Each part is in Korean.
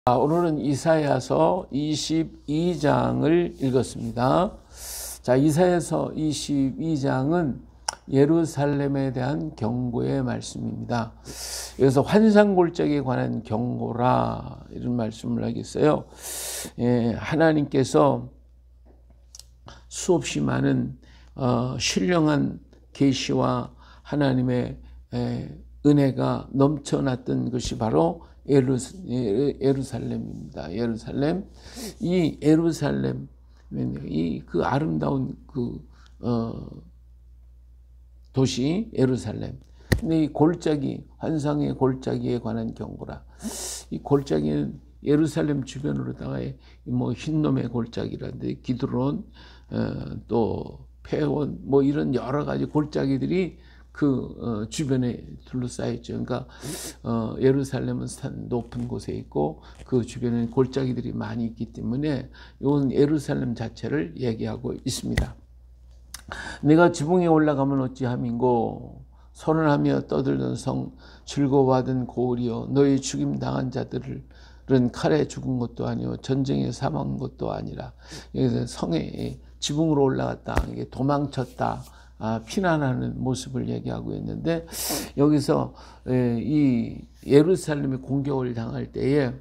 오늘은 이사야서 22장을 읽었습니다. 자, 이사야서 22장은 예루살렘에 대한 경고의 말씀입니다. 여기서 환상골짜기에 관한 경고라 이런 말씀을 하겠어요. 하나님께서 수없이 많은 신령한 계시와 하나님의 은혜가 넘쳐났던 것이 바로 예루살렘입니다. 예루살렘, 이 예루살렘, 그 아름다운 도시 예루살렘. 근데 이 골짜기, 환상의 골짜기에 관한 경고라. 이 골짜기는 예루살렘 주변으로다가 뭐 흰놈의 골짜기라든지 기드론, 또 폐원, 뭐 이런 여러 가지 골짜기들이 주변에 둘러싸여 있죠. 그러니까 예루살렘은 산 높은 곳에 있고 그 주변에 골짜기들이 많이 있기 때문에 이건 예루살렘 자체를 얘기하고 있습니다. 내가 지붕에 올라가면 어찌함인고, 선언하며 떠들던 성, 즐거워하던 고을이여, 너희 죽임 당한 자들은 칼에 죽은 것도 아니요 전쟁에 사망한 것도 아니라. 여기서 성에 지붕으로 올라갔다, 이게 도망쳤다, 피난하는 모습을 얘기하고 있는데, 여기서 이 예루살렘이 공격을 당할 때에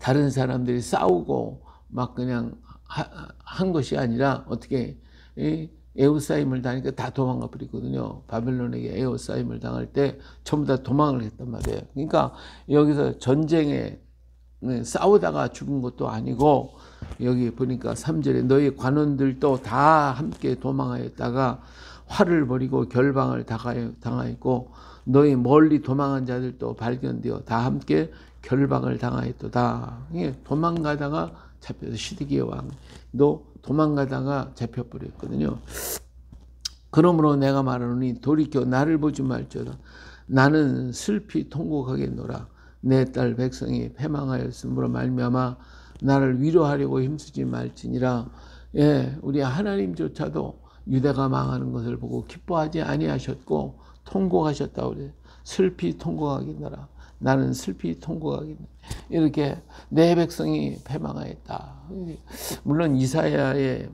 다른 사람들이 싸우고 막 그냥 한 것이 아니라 어떻게 에워싸임을 당하니까 다 도망가 버리거든요. 바벨론에게 에워싸임을 당할 때 전부 다 도망을 했단 말이에요. 그러니까 여기서 전쟁에 싸우다가 죽은 것도 아니고, 여기 보니까 3절에 너희 관원들도 다 함께 도망하였다가 활을 버리고 결방을 당하였고, 너희 멀리 도망한 자들도 발견되어 다 함께 결방을 당하였도다. 도망가다가 잡혀서 시드기야 왕도 도망가다가 잡혀버렸거든요. 그러므로 내가 말하노니 돌이켜 나를 보지 말지어다. 나는 슬피 통곡하겠노라. 내 딸 백성이 패망하였으므로 말미암아 나를 위로하려고 힘쓰지 말지니라. 우리 하나님조차도 유대가 망하는 것을 보고 기뻐하지 아니하셨고 통곡하셨다고 그래요. 슬피 통곡하겠노라. 나는 슬피 통곡하겠노라. 이렇게 내 백성이 패망하였다. 물론 이사야의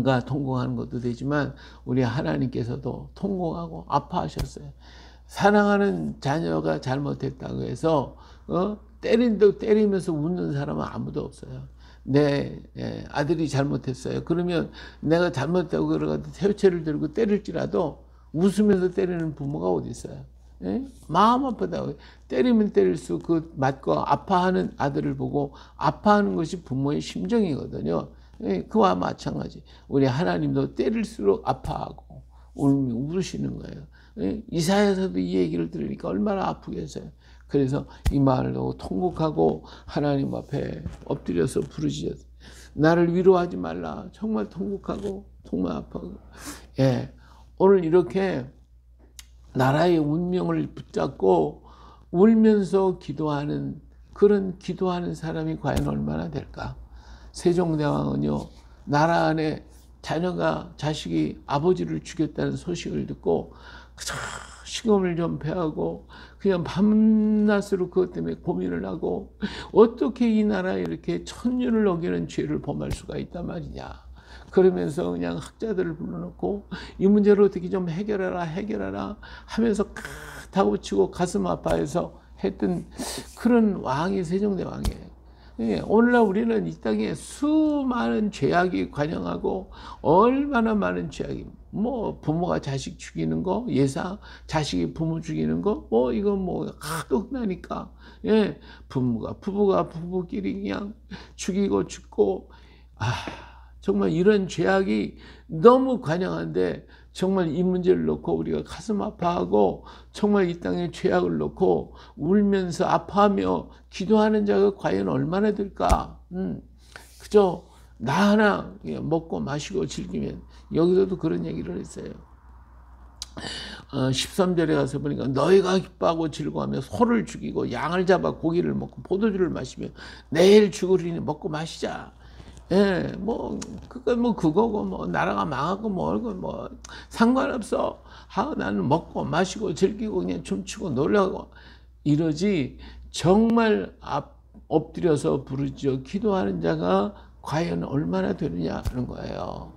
가 통곡하는 것도 되지만 우리 하나님께서도 통곡하고 아파하셨어요. 사랑하는 자녀가 잘못했다고 해서 때리면서 웃는 사람은 아무도 없어요. 내 아들이 잘못했어요. 그러면 내가 잘못했다고 그러가지고 새우채를 들고 때릴지라도 웃으면서 때리는 부모가 어디 있어요? 마음 아프다고 때리면 때릴수록 그 맞고 아파하는 아들을 보고 아파하는 것이 부모의 심정이거든요. 그와 마찬가지 우리 하나님도 때릴수록 아파하고 울으시는 거예요. 이사야서도 이 얘기를 들으니까 얼마나 아프겠어요. 그래서 이 말을 하고 통곡하고 하나님 앞에 엎드려서 부르짖었어요. 나를 위로하지 말라. 정말 통곡하고 정말 아파하고. 오늘 이렇게 나라의 운명을 붙잡고 울면서 기도하는 그런 기도하는 사람이 과연 얼마나 될까? 세종대왕은요, 나라 안에 자식이 아버지를 죽였다는 소식을 듣고 식음을 좀 패하고 그냥 밤낮으로 그것 때문에 고민을 하고, 어떻게 이 나라에 이렇게 천륜을 어기는 죄를 범할 수가 있단 말이냐. 그러면서 그냥 학자들을 불러놓고 이 문제를 어떻게 좀 해결하라 하면서 다고치고 가슴 아파해서 했던 그런 왕이 세종대왕이에요. 오늘날 우리는 이 땅에 수많은 죄악이 관영하고 얼마나 많은 죄악이, 뭐 부모가 자식 죽이는 거, 자식이 부모 죽이는 거, 이건 하도 흔하니까. 부부가 부부끼리 그냥 죽이고 죽고, 정말 이런 죄악이 너무 관영한데, 정말 이 문제를 놓고 우리가 가슴 아파하고 정말 이 땅에 죄악을 놓고 울면서 아파하며 기도하는 자가 과연 얼마나 될까? 그저 나 하나 먹고 마시고 즐기면, 여기서도 그런 얘기를 했어요. 13절에 가서 보니까 너희가 기뻐하고 즐거워하며 소를 죽이고 양을 잡아 고기를 먹고 포도주를 마시며 내일 죽으리니 먹고 마시자. 그거고 나라가 망하고 상관없어. 나는 먹고 마시고 즐기고 그냥 춤추고 놀라고 이러지. 정말 엎드려서 부르짖어 기도하는 자가 과연 얼마나 되느냐 하는 거예요.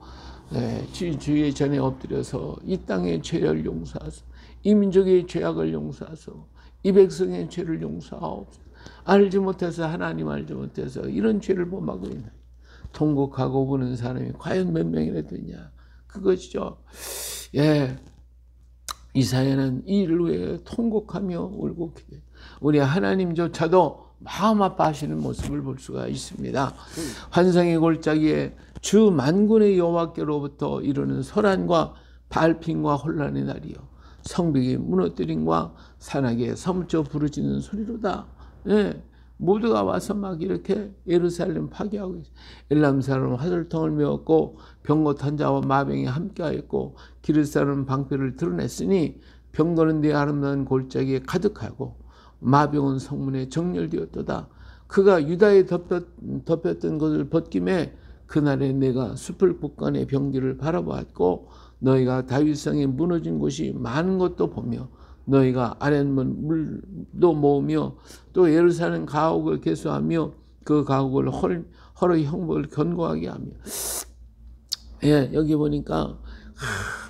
네, 주의 전에 엎드려서 이 땅의 죄를 용서하소, 이 민족의 죄악을 용서하소, 이 백성의 죄를 용서하옵소서. 알지 못해서, 하나님 알지 못해서 이런 죄를 범하고 있는 통곡하고 부는 사람이 과연 몇 명이나 되냐, 그것이죠. 예, 이사야는 이 일을 위해 통곡하며 울고 기도해요. 우리 하나님조차도 마음 아파하시는 모습을 볼 수가 있습니다. 환상의 골짜기에 주 만군의 여호와께로부터 이르는 소란과 발핀과 혼란의 날이요, 성벽이 무너뜨림과 산악에 사무쳐 부르짖는 소리로다. 예, 모두가 와서 막 이렇게 예루살렘 파괴하고 있어요. 엘람 사람은 화살통을 메웠고 병거 탄자와 마병이 함께하였고 기르 사람은 방패를 드러냈으니 병거는 내 아름다운 골짜기에 가득하고 마병은 성문에 정렬되었도다. 그가 유다에 덮였던 것을 벗김에 그날에 내가 숲을 곳간의 병기를 바라보았고 너희가 다윗성에 무너진 곳이 많은 것도 보며 너희가 아랫문 물도 모으며 또 예루살렘 가옥을 개수하며 그 가옥을 허로 형벌을 견고하게 하며. 예, 여기 보니까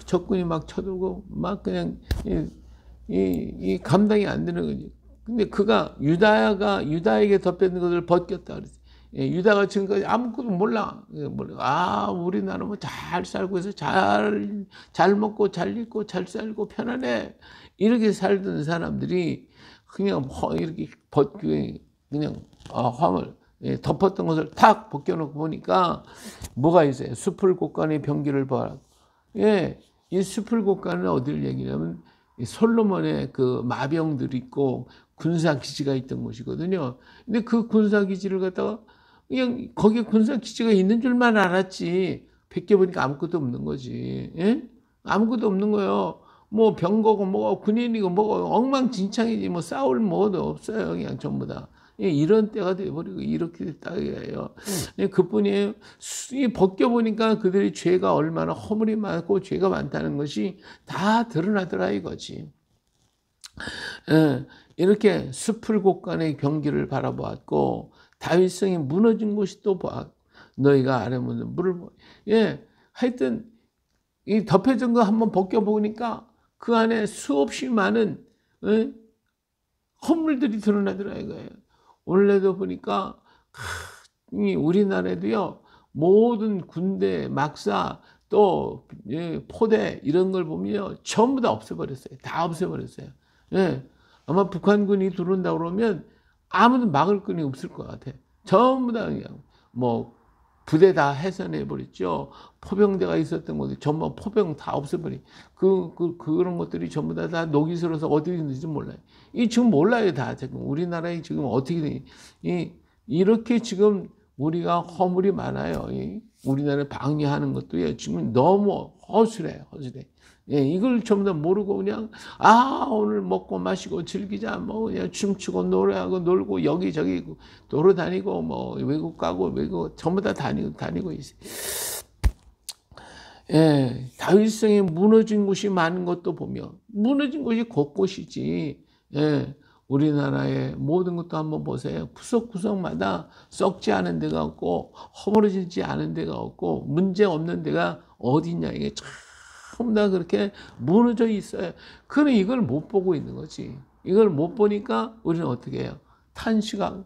적군이 막 쳐들고 막 그냥 이 감당이 안 되는 거지. 근데 그가 유다에게 덮였는 것을 벗겼다 그랬어요. 예, 유다가 지금까지 아무것도 몰라. 아, 우리나라 뭐 잘 살고 있어. 잘 먹고 잘 입고 잘 살고 편안해. 이렇게 살던 사람들이 그냥 이렇게 그냥 화물 덮었던 것을 탁 벗겨놓고 보니까 뭐가 있어요? 숲을 곳간의 병기를 봐라. 예, 이 숲을 곳간은 어디를 얘기냐면 솔로몬의 그 마병들이 있고 군사 기지가 있던 곳이거든요. 근데 그 군사 기지를 갖다가 그냥 거기에 군사 기지가 있는 줄만 알았지 벗겨보니까 아무것도 없는 거지. 예? 아무것도 없는 거예요. 뭐 병거고 뭐고 군인이고 뭐고 엉망진창이지, 뭐 싸울 뭐도 없어요. 그냥 전부 다. 예, 이런 때가 돼버리고 이렇게 됐다 이거예요. 예, 그뿐이에요. 벗겨보니까 그들이 죄가 얼마나 허물이 많고 죄가 많다는 것이 다 드러나더라 이거지. 예, 이렇게 숲을 곳간의 경기를 바라보았고 다윗성이 무너진 곳이 또 보았. 너희가 아뢰면 물을 예, 하여튼 이 덮여진 거 한번 벗겨보니까 그 안에 수없이 많은 허물들이 드러나더라 이거예요. 원래도 보니까 우리나라에도요, 모든 군대, 막사, 또 포대 이런 걸 보면 전부 다 없애버렸어요. 다 없애버렸어요. 예, 아마 북한군이 들어온다 그러면 아무도 막을 끈이 없을 것 같아. 전부 다 그냥 뭐 부대 다 해산해 버렸죠. 포병대가 있었던 것들 전부 포병 다 없애버리. 그런 것들이 전부 다 녹이 슬어서 어디 있는지 몰라요. 이 지금 몰라요 다. 지금 우리나라에 지금 어떻게 돼? 이렇게 지금 우리가 허물이 많아요. 우리나라 방해하는 것도 지금 너무 허술해. 예, 이걸 전부 다 모르고 그냥 오늘 먹고 마시고 즐기자, 뭐 그냥 춤추고 노래하고 놀고 여기저기 돌아다니고 뭐 외국 가고 외국 전부 다 다니고 있어요. 예, 다윗성에 무너진 곳이 많은 것도 보며 무너진 곳이 곳곳이지. 예, 우리나라의 모든 것도 한번 보세요. 구석구석마다 썩지 않은 데가 없고 허물어지지 않은 데가 없고 문제 없는 데가 어디냐, 이게 전부 다 그렇게 무너져 있어요. 그는 이걸 못 보고 있는 거지. 이걸 못 보니까 우리는 어떻게 해요? 탄식하고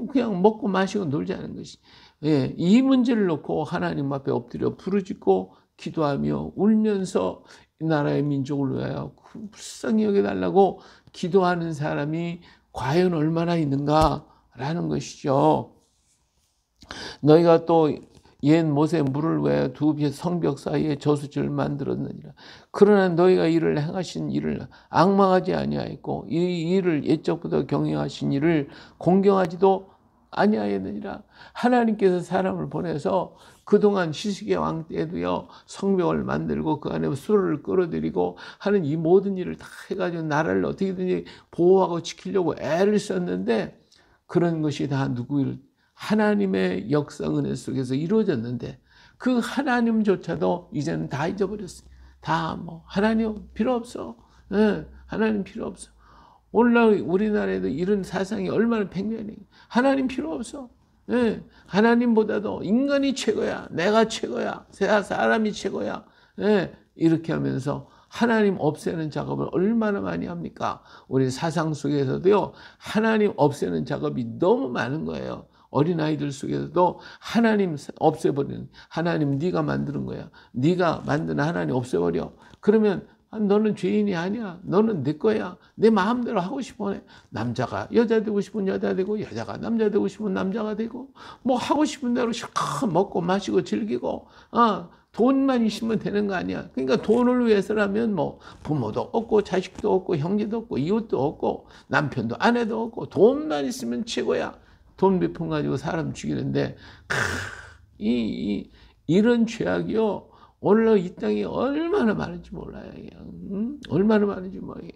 그냥 먹고 마시고 놀자는 것이. 예, 이 문제를 놓고 하나님 앞에 엎드려 부르짖고 기도하며 울면서 이 나라의 민족을 위하여 불쌍히 여겨달라고 기도하는 사람이 과연 얼마나 있는가라는 것이죠. 너희가 또 옛 못에 물을 위하여 두 성벽 사이에 저수지를 만들었느니라. 그러나 너희가 이를 행하신 일을 앙망하지 아니하였고 이 일을 옛적부터 경영하신 일을 공경하지도 아니하였느니라. 하나님께서 사람을 보내서 그동안 시스기야 왕 때도요, 성벽을 만들고 그 안에 수로를 끌어들이고 하는 이 모든 일을 다 해가지고 나라를 어떻게든지 보호하고 지키려고 애를 썼는데 그런 것이 다 누구를 하나님의 역사 은혜 속에서 이루어졌는데 그 하나님조차도 이제는 다 잊어버렸어요. 다 뭐 하나님 필요 없어. 예, 하나님 필요 없어. 오늘날 우리나라에도 이런 사상이 얼마나 팽배하니. 하나님 필요 없어. 예, 하나님보다도 인간이 최고야. 내가 최고야. 사람이 최고야. 예, 이렇게 하면서 하나님 없애는 작업을 얼마나 많이 합니까? 우리 사상 속에서도요, 하나님 없애는 작업이 너무 많은 거예요. 어린아이들 속에서도 하나님 없애버리는, 하나님 네가 만드는 거야. 네가 만든 하나님 없애버려. 그러면 너는 죄인이 아니야. 너는 내 거야. 내 마음대로 하고 싶어. 남자가 여자 되고 싶으면 여자 되고, 여자가 남자 되고 싶으면 남자가 되고, 뭐 하고 싶은 대로 실컷 먹고 마시고 즐기고, 돈만 있으면 되는 거 아니야. 그러니까 돈을 위해서라면 뭐 부모도 없고 자식도 없고 형제도 없고 이웃도 없고 남편도 아내도 없고 돈만 있으면 최고야. 돈 몇 푼 가지고 사람 죽이는데, 이런 죄악이요, 오늘 이 땅에 얼마나 많은지 몰라요. 얼마나 많은지 몰라요.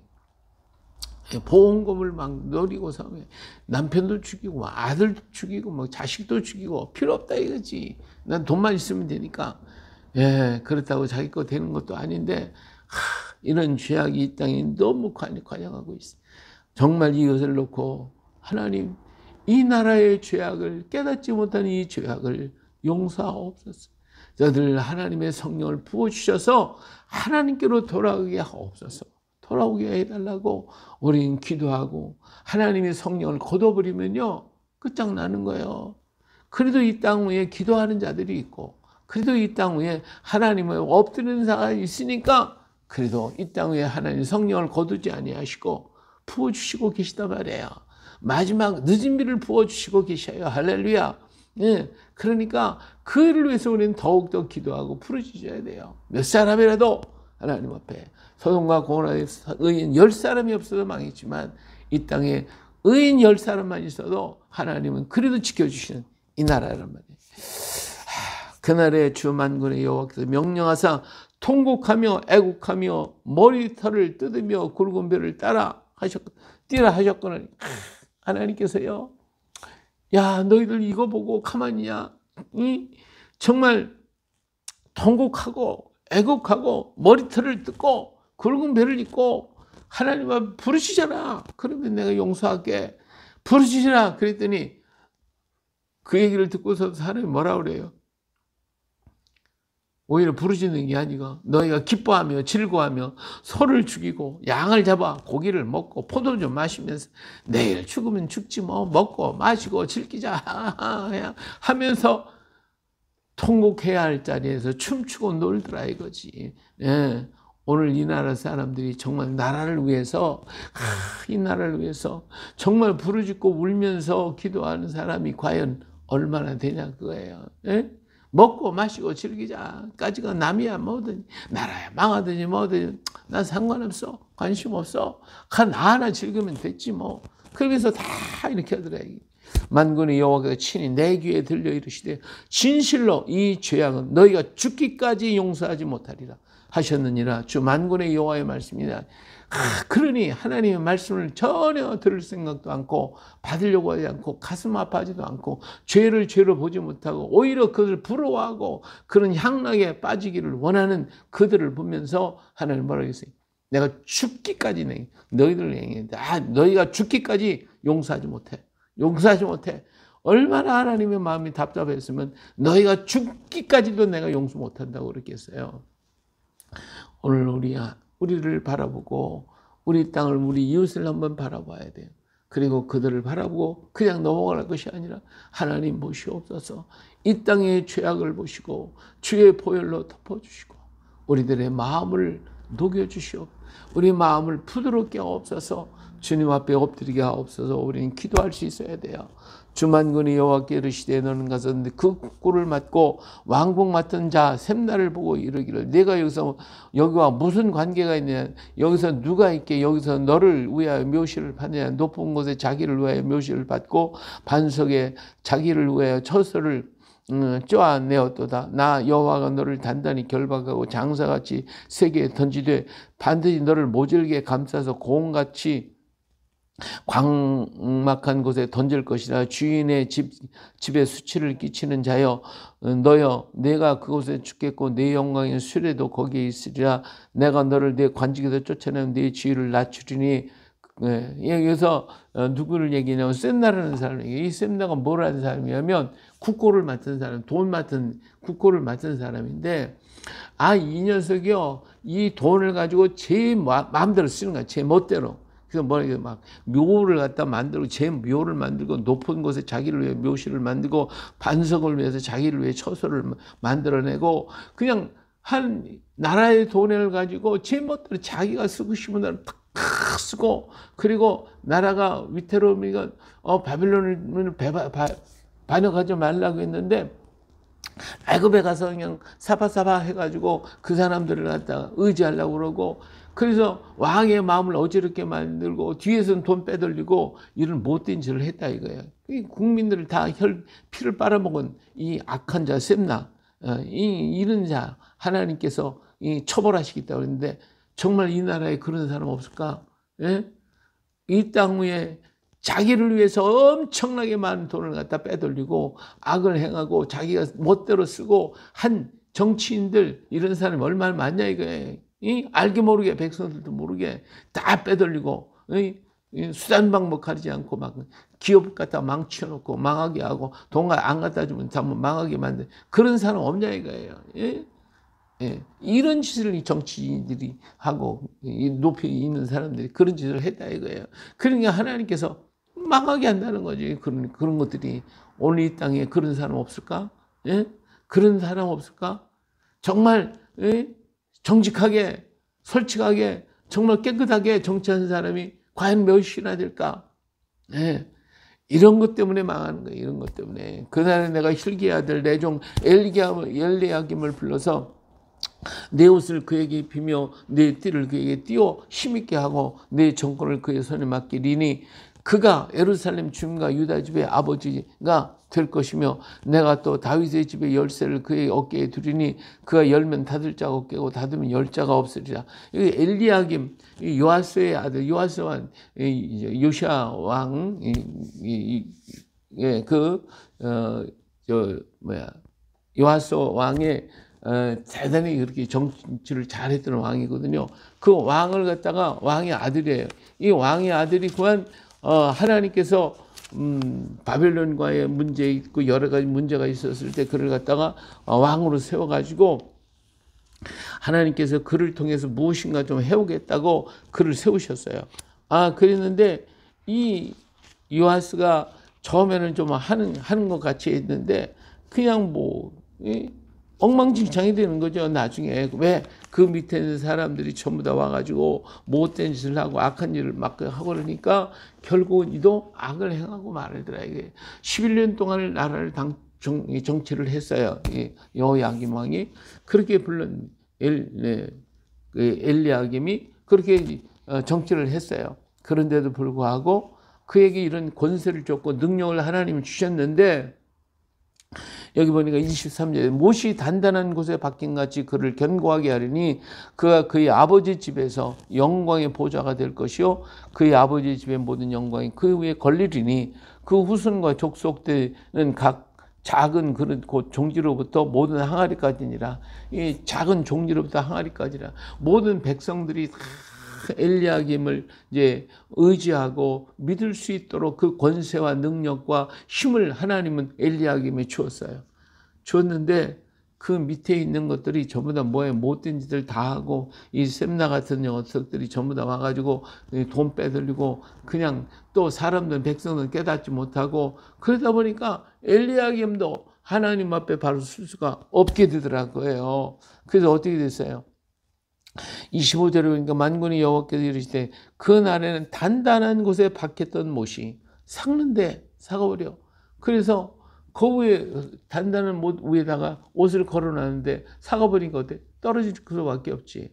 보험금을 막 노리고 사면 남편도 죽이고 아들도 죽이고 막 자식도 죽이고 필요 없다 이거지. 난 돈만 있으면 되니까. 예, 그렇다고 자기 거 되는 것도 아닌데, 이런 죄악이 이 땅에 너무 관영하고 있어. 정말 이것을 놓고 하나님, 이 나라의 죄악을 깨닫지 못한 이 죄악을 용서하옵소서. 저들 하나님의 성령을 부어주셔서 하나님께로 돌아오게 하옵소서. 돌아오게 해달라고 우리는 기도하고, 하나님의 성령을 걷어버리면요 끝장나는 거예요. 그래도 이 땅 위에 기도하는 자들이 있고, 그래도 이 땅 위에 하나님을 엎드리는 사람이 있으니까, 그래도 이 땅 위에 하나님 성령을 거두지 아니하시고 부어주시고 계시단 말이에요. 마지막 늦은 비를 부어주시고 계셔요. 할렐루야. 예, 그러니까 그를 위해서 우리는 더욱더 기도하고 부르짖어야 돼요. 몇 사람이라도 하나님 앞에, 소돔과 고모라의 의인 10사람이 없어도 망했지만 이 땅에 의인 10사람만 있어도 하나님은 그래도 지켜주시는 이 나라란 말이에요. 그날에 주 만군의 여호와께서 명령하사 통곡하며 애국하며 머리털을 뜯으며 굵은 배를 뛰라 하셨거늘. 하나님께서요, 야, 너희들 이거 보고 가만히야? 정말 통곡하고 애곡하고 머리털을 뜯고 굵은 배를 입고 하나님 앞에 부르시잖아. 그러면 내가 용서할게. 부르시라. 그랬더니 그 얘기를 듣고서 사람이 뭐라 그래요? 오히려 부르시는 게 아니고 너희가 기뻐하며 즐거워하며 소를 죽이고 양을 잡아 고기를 먹고 포도주 마시면서 내일 죽으면 죽지 뭐 먹고 마시고 즐기자 하면서 통곡해야 할 자리에서 춤추고 놀더라 이거지. 예. 오늘 이 나라 사람들이 정말 나라를 위해서, 이 나라를 위해서 정말 부르짖고 울면서 기도하는 사람이 과연 얼마나 되냐 그거예요. 예? 먹고 마시고 즐기자까지가 남이야 뭐든, 나라야 망하든지 뭐든 난 상관없어. 관심 없어. 나 하나 즐기면 됐지 뭐. 그러면서 다 이렇게 하더라. 만군의 여호와께서 친히 내 귀에 들려 이르시되 진실로 이 죄악은 너희가 죽기까지 용서하지 못하리라 하셨느니라. 주 만군의 여호와의 말씀이다. 그러니 하나님의 말씀을 전혀 들을 생각도 않고 받으려고 하지 않고 가슴 아파하지도 않고 죄를 죄로 보지 못하고 오히려 그들을 부러워하고 그런 향락에 빠지기를 원하는 그들을 보면서 하나님 뭐라고 했어요? 내가 죽기까지 너희들 행했는데 너희가 죽기까지 용서하지 못해. 용서하지 못해. 얼마나 하나님의 마음이 답답했으면 너희가 죽기까지도 내가 용서 못한다고 그렇게 했어요. 오늘 우리를 바라보고 우리 땅을, 우리 이웃을 한번 바라봐야 돼요. 그리고 그들을 바라보고 그냥 넘어갈 것이 아니라 하나님 보시옵소서. 이 땅의 죄악을 보시고 주의 보혈로 덮어주시고 우리들의 마음을 녹여주시옵. 우리 마음을 부드럽게 하옵소서. 주님 앞에 엎드리게 하옵소서. 우리는 기도할 수 있어야 돼요. 주만군의 여호와께 이르시되 너는 가서 그 꿀을 맞고 왕국 맡은 자 샘나를 보고 이르기를 내가 여기와 무슨 관계가 있느냐, 여기서 누가 있게, 여기서 너를 위하여 묘시를 받느냐, 높은 곳에 자기를 위하여 묘시를 받고 반석에 자기를 위하여 처소를 쪼아내었도다. 나 여호와가 너를 단단히 결박하고 장사같이 세계에 던지되 반드시 너를 모질게 감싸서 공같이 광막한 곳에 던질 것이라. 주인의 집에 수치를 끼치는 자여 너여 내가 그곳에 죽겠고 내 영광의 수레도 거기에 있으리라. 내가 너를 내 관직에서 쫓아내면 네 지위를 낮추리니 여기서 누구를 얘기냐면 셈나라는 사람이에요. 이 셈나가 뭘 하는 사람이냐면 국고를 맡은 사람, 돈 맡은 국고를 맡은 사람인데, 이 녀석이요, 이 돈을 가지고 제 마음대로 쓰는 거야. 제 멋대로. 그래서 막 묘를 갖다 만들고, 제 묘를 만들고, 높은 곳에 자기를 위해 묘실을 만들고, 반석을 위해서 자기를 위해 처소를 만들어내고, 그냥 한 나라의 돈을 가지고 제 멋대로 자기가 쓰고 싶은 대로 탁 쓰고, 그리고 나라가 위태로우니까 바빌론을 반역하지 말라고 했는데, 애굽에 가서 그냥 사바사바 해가지고 그 사람들을 갖다가 의지하려고 그러고, 그래서 왕의 마음을 어지럽게 만들고 뒤에서는 돈 빼돌리고 이런 못된 짓을 했다 이거예요. 국민들을 다 피를 빨아먹은 이 악한 자 셈나, 이런 자 하나님께서 처벌하시겠다고 했는데, 정말 이 나라에 그런 사람 없을까? 예? 이 땅 위에 자기를 위해서 엄청나게 많은 돈을 갖다 빼돌리고 악을 행하고 자기가 멋대로 쓰고 한 정치인들, 이런 사람이 얼마나 많냐 이거예요. 알게 모르게, 백성들도 모르게 다 빼돌리고, 수단 방법 가리지 않고 막 기업 갖다 망치워놓고 망하게 하고, 돈 안 갖다 주면 다 망하게 만든 그런 사람 없냐 이거예요. 예? 이런 짓을 이 정치인들이 하고, 이 높이 있는 사람들이 그런 짓을 했다 이거예요. 그러니까 하나님께서 망하게 한다는 거지. 그런 것들이. 오늘 이 땅에 그런 사람 없을까? 예? 그런 사람 없을까? 정말, 정직하게, 솔직하게, 정말 깨끗하게 정치하는 사람이 과연 몇이나 될까? 예. 이런 것 때문에 망하는 거예요. 이런 것 때문에. 그날에 내가 hilkiah 아들 내 종 엘리야김을 불러서 내 옷을 그에게 입히며 내 띠를 그에게 띄워 힘있게 하고 내 정권을 그의 손에 맡기리니, 그가 예루살렘 주민과 유다 집의 아버지가 될 것이며, 내가 또 다윗의 집의 열쇠를 그의 어깨에 두리니, 그가 열면 닫을 자가 없고 닫으면 열 자가 없으리라. 여기 엘리야김, 요아스의 아들, 요아스 왕, 요시야 왕, 요아스 왕의 대단히 그렇게 정치를 잘했던 왕이거든요. 그 왕을 갖다가, 왕의 아들이에요. 이 왕의 아들이 그만 하나님께서 바벨론과의 문제 있고 여러 가지 문제가 있었을 때 그를 갖다가 왕으로 세워가지고 하나님께서 그를 통해서 무엇인가 좀 해오겠다고 그를 세우셨어요. 그랬는데 이 요아스가 처음에는 좀 하는 것 같이 했는데 그냥 엉망진창이 되는 거죠. 나중에. 왜? 그 밑에 있는 사람들이 전부 다 와가지고 못된 짓을 하고 악한 일을 막 하고 그러니까 결국은 이도 악을 행하고 말하더라. 이게 11년 동안 나라를 정치를 했어요. 여호야김 왕이. 그렇게 불른 엘리야김이 그렇게 정치를 했어요. 그런데도 불구하고 그에게 이런 권세를 줬고 능력을 하나님이 주셨는데, 여기 보니까 23절에 못이 단단한 곳에 박힌같이 그를 견고하게 하리니, 그가 그의 아버지 집에서 영광의 보좌가 될 것이요 그의 아버지 집의 모든 영광이 그 위에 걸리리니, 그 후손과 족속들은 각 작은 그릇 곧 종지로부터 모든 항아리까지니라. 이 작은 종지로부터 항아리까지라. 모든 백성들이 다 엘리야김을 이제 의지하고 믿을 수 있도록 그 권세와 능력과 힘을 하나님은 엘리야김에 주었어요. 주었는데 그 밑에 있는 것들이 전부 다 못된 짓을 다 하고, 이 셈나 같은 녀석들이 전부 다 와가지고 돈 빼돌리고 그냥 또 사람들, 백성들 깨닫지 못하고, 그러다 보니까 엘리야김도 하나님 앞에 바로 쓸 수가 없게 되더라고요. 그래서 어떻게 됐어요? 25절에 보니까 만군의 여호와께서 이르시되, 그 날에는 단단한 곳에 박혔던 못이 삭는데 사가버려. 그래서 그 위에 단단한 못 위에다가 옷을 걸어놨는데 사가버리니까 어때? 떨어질 수밖에 없지.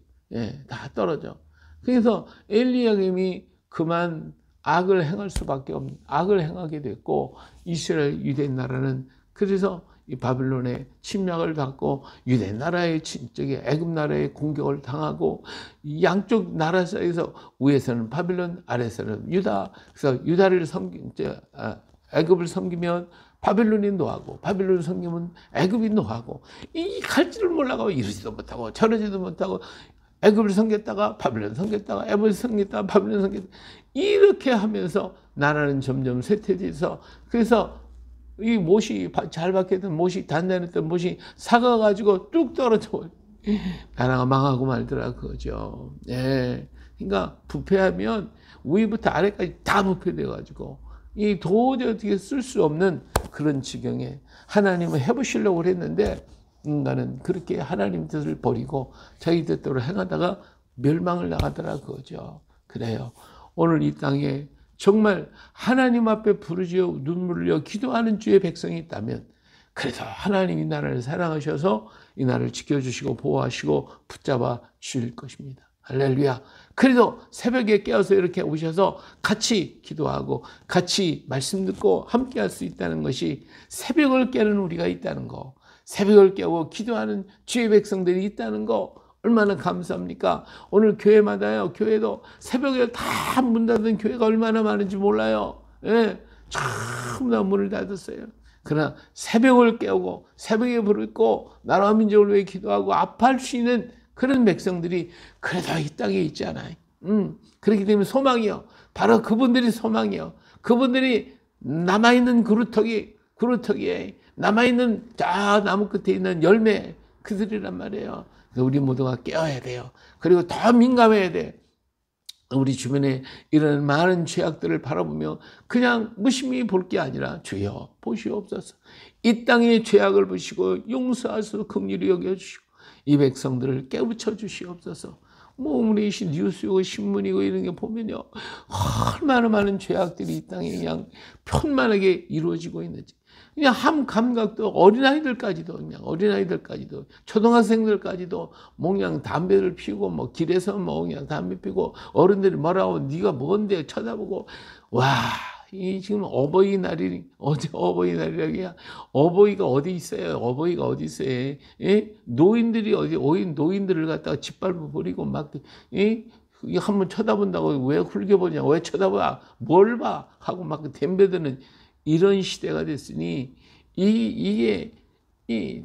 다 떨어져. 그래서 엘리야김이 그만 악을 행할 수밖에 없는, 악을 행하게 됐고, 이스라엘 유대 나라는 그래서 이 바빌론의 침략을 받고 유대 나라의 저기 애굽 나라의 공격을 당하고, 양쪽 나라 사이에서 위에서는 바빌론, 아래서는 유다. 그래서 유다를 애굽을 섬기면 바빌론이 노하고, 바빌론을 섬기면 애굽이 노하고, 이 갈 줄을 몰라가고 이러지도 못하고 저러지도 못하고, 애굽을 섬겼다가 바빌론 섬겼다가 애굽을 섬겼다가 바빌론 섬겼다가, 이렇게 하면서 나라는 점점 쇠퇴돼서, 그래서 이 못이 잘 박혔던 못이, 단단했던 못이 사가가지고 뚝 떨어져 나라가 망하고 말더라 그거죠. 예. 그러니까 부패하면 위부터 아래까지 다 부패돼가지고 이 도저히 어떻게 쓸 수 없는 그런 지경에 하나님은 해보시려고 했는데, 인간은 그렇게 하나님 뜻을 버리고 자기 뜻대로 행하다가 멸망을 나가더라 그거죠. 그래요. 오늘 이 땅에 정말 하나님 앞에 부르짖어 눈물을 흘려 기도하는 주의 백성이 있다면, 그래서 하나님이 나라를 사랑하셔서 이 나라를 지켜주시고 보호하시고 붙잡아 주실 것입니다. 할렐루야. 그래도 새벽에 깨어서 이렇게 오셔서 같이 기도하고 같이 말씀 듣고 함께 할 수 있다는 것이, 새벽을 깨는 우리가 있다는 거, 새벽을 깨고 기도하는 주의 백성들이 있다는 거 얼마나 감사합니까? 오늘 교회마다요, 교회도 새벽에 다 문 닫은 교회가 얼마나 많은지 몰라요. 예, 전부 다 문을 닫았어요. 그러나 새벽을 깨우고 새벽에 부르고 나라와 민족을 위해 기도하고 아파할 수 있는 그런 백성들이 그래도 이 땅에 있잖아요. 그렇기 때문에 소망이요. 바로 그분들이 소망이요. 그분들이 남아있는 그루터기에 남아있는 저 나무 끝에 있는 열매, 그들이란 말이에요. 우리 모두가 깨어야 돼요. 그리고 더 민감해야 돼. 우리 주변에 이런 많은 죄악들을 바라보며 그냥 무심히 볼 게 아니라, 주여 보시옵소서. 이 땅의 죄악을 보시고 용서하소서 긍휼히 여겨주시고 이 백성들을 깨우쳐 주시옵소서. 뭐 우리 뉴스고 신문이고 이런 게 보면요, 얼마나 많은 죄악들이 이 땅에 그냥 편만하게 이루어지고 있는지, 그냥 한 감각도 어린아이들까지도 초등학생들까지도 뭐 그냥 담배를 피우고 뭐 길에서 뭐 그냥 담배 피우고 어른들이 뭐라고 네가 뭔데 쳐다보고. 와, 이 지금 어버이날이, 어제 어버이날이라기야. 어버이가 어디 있어요? 어버이가 어디 있어요? 예? 노인들이 노인들을 갖다가 짓밟아 버리고 막, 예? 한번 쳐다본다고 왜 훌겨보냐? 왜 쳐다봐? 뭘 봐? 하고 막 덤벼드는 이런 시대가 됐으니, 이게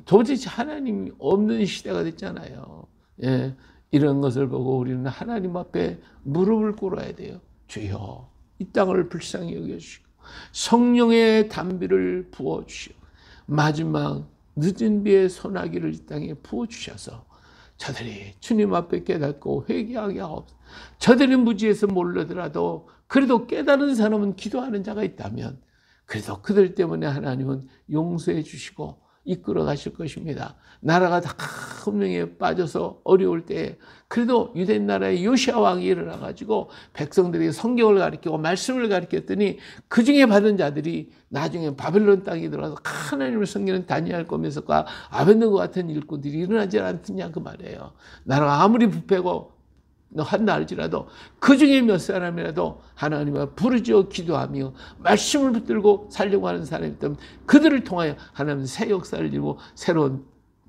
도대체 하나님이 없는 시대가 됐잖아요. 예, 이런 것을 보고 우리는 하나님 앞에 무릎을 꿇어야 돼요. 주여, 이 땅을 불쌍히 여겨주시고 성령의 단비를 부어주시고 마지막 늦은 비의 소나기를 이 땅에 부어주셔서 저들이 주님 앞에 깨닫고 회개하게 하옵소서. 저들이 무지해서 모르더라도 그래도 깨달은 사람은 기도하는 자가 있다면, 그래서 그들 때문에 하나님은 용서해 주시고 이끌어 가실 것입니다. 나라가 다 hun명에 빠져서 어려울 때 그래도 유대 나라의 요시아 왕이 일어나 가지고 백성들에게 성경을 가르치고 말씀을 가르쳤더니 그 중에 받은 자들이 나중에 바벨론 땅에 들어가서 하나님을 섬기는 다니엘 꼬면서과 아벤느고 같은 일꾼들이 일어나지 않느냐 그 말이에요. 나라가 아무리 부패고 한다 할지라도 그 중에 몇 사람이라도 하나님을 부르짖어 기도하며 말씀을 붙들고 살려고 하는 사람이 있다면 그들을 통하여 하나님은 새 역사를 이루고 새로운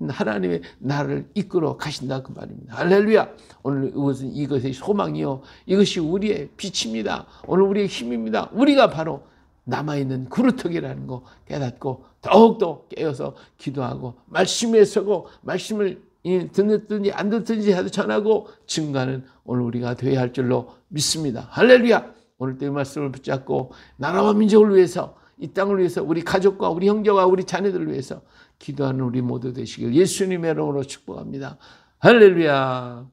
하나님의 나라를 이끌어 가신다 그 말입니다. 할렐루야. 오늘 이것이 소망이요, 이것이 우리의 빛입니다. 오늘 우리의 힘입니다. 우리가 바로 남아있는 그루터기라는 거 깨닫고 더욱더 깨어서 기도하고 말씀에 서고 말씀을 듣든지 안 듣든지 해도 전하고 증거하는 오늘 우리가 되어야 할 줄로 믿습니다. 할렐루야. 오늘 또 이 말씀을 붙잡고 나라와 민족을 위해서, 이 땅을 위해서, 우리 가족과 우리 형제와 우리 자녀들을 위해서 기도하는 우리 모두 되시길 예수님의 이름으로 축복합니다. 할렐루야.